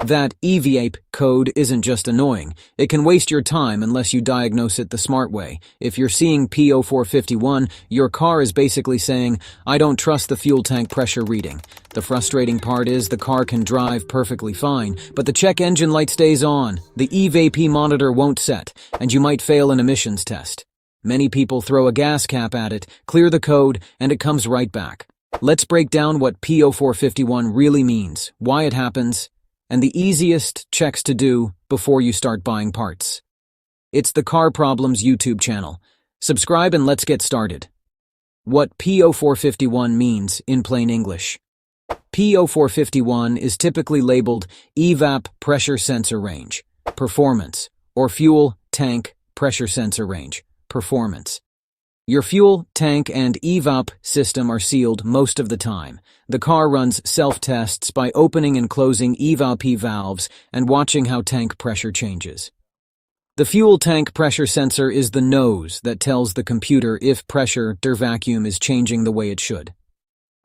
That EVAP code isn't just annoying, it can waste your time unless you diagnose it the smart way. If you're seeing P0451, your car is basically saying, I don't trust the fuel tank pressure reading. The frustrating part is the car can drive perfectly fine, but the check engine light stays on, the EVAP monitor won't set, and you might fail an emissions test. Many people throw a gas cap at it, clear the code, and it comes right back. Let's break down what P0451 really means, why it happens, and the easiest checks to do before you start buying parts. It's the Car Problems YouTube channel. Subscribe and let's get started. What P0451 means in plain English. P0451 is typically labeled EVAP pressure sensor range, performance, or fuel tank pressure sensor range, performance. Your fuel tank and EVAP system are sealed most of the time. The car runs self-tests by opening and closing EVAP valves and watching how tank pressure changes. The fuel tank pressure sensor is the nose that tells the computer if pressure or vacuum is changing the way it should.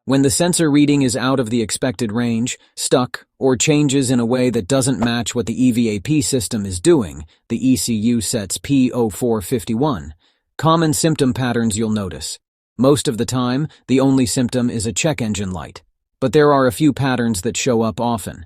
When the sensor reading is out of the expected range, stuck, or changes in a way that doesn't match what the EVAP system is doing, the ECU sets P0451. Common symptom patterns you'll notice. Most of the time, the only symptom is a check engine light. But there are a few patterns that show up often.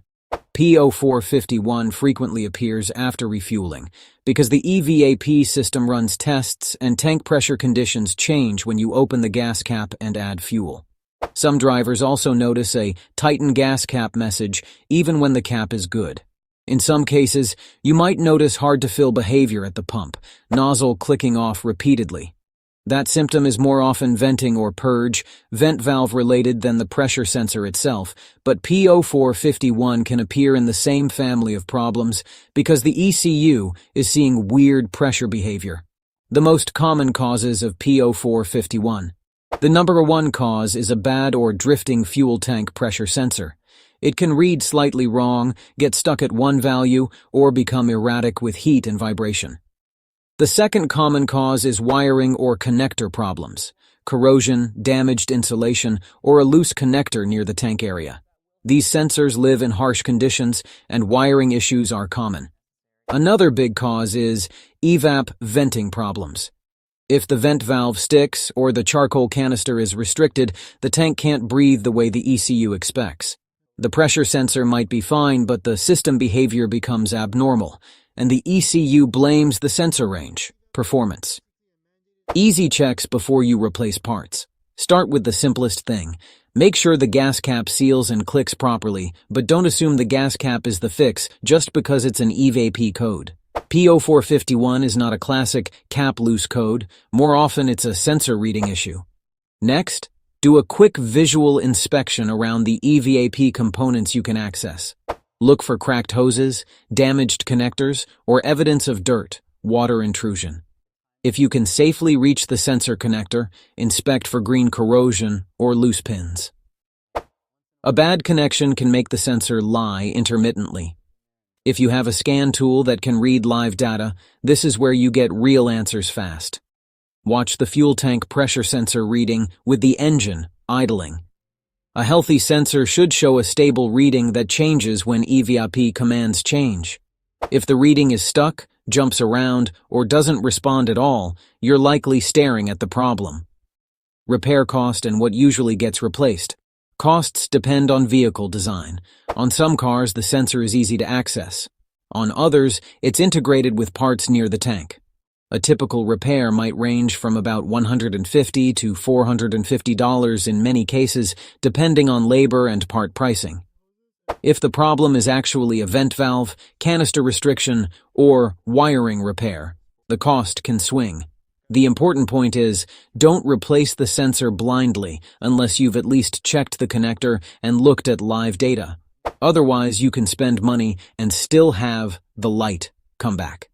P0451 frequently appears after refueling because the EVAP system runs tests and tank pressure conditions change when you open the gas cap and add fuel. Some drivers also notice a "tighten gas cap" message even when the cap is good. In some cases, you might notice hard-to-fill behavior at the pump, nozzle clicking off repeatedly. That symptom is more often venting or purge, vent valve related than the pressure sensor itself, but P0451 can appear in the same family of problems because the ECU is seeing weird pressure behavior. The most common causes of P0451. The number one cause is a bad or drifting fuel tank pressure sensor. It can read slightly wrong, get stuck at one value, or become erratic with heat and vibration. The second common cause is wiring or connector problems, corrosion, damaged insulation, or a loose connector near the tank area. These sensors live in harsh conditions, and wiring issues are common. Another big cause is EVAP venting problems. If the vent valve sticks or the charcoal canister is restricted, the tank can't breathe the way the ECU expects. The pressure sensor might be fine, but the system behavior becomes abnormal, and the ECU blames the sensor range, performance. Easy checks before you replace parts. Start with the simplest thing. Make sure the gas cap seals and clicks properly, but don't assume the gas cap is the fix just because it's an EVAP code. P0451 is not a classic cap loose code. More often it's a sensor reading issue. Next, do a quick visual inspection around the EVAP components you can access. Look for cracked hoses, damaged connectors, or evidence of dirt, water intrusion. If you can safely reach the sensor connector, inspect for green corrosion or loose pins. A bad connection can make the sensor lie intermittently. If you have a scan tool that can read live data, this is where you get real answers fast. Watch the fuel tank pressure sensor reading with the engine idling. A healthy sensor should show a stable reading that changes when EVAP commands change. If the reading is stuck, jumps around, or doesn't respond at all, you're likely staring at the problem. Repair cost and what usually gets replaced. Costs depend on vehicle design. On some cars, the sensor is easy to access. On others, it's integrated with parts near the tank. A typical repair might range from about $150 to $450 in many cases, depending on labor and part pricing. If the problem is actually a vent valve, canister restriction, or wiring repair, the cost can swing. The important point is, don't replace the sensor blindly unless you've at least checked the connector and looked at live data. Otherwise, you can spend money and still have the light come back.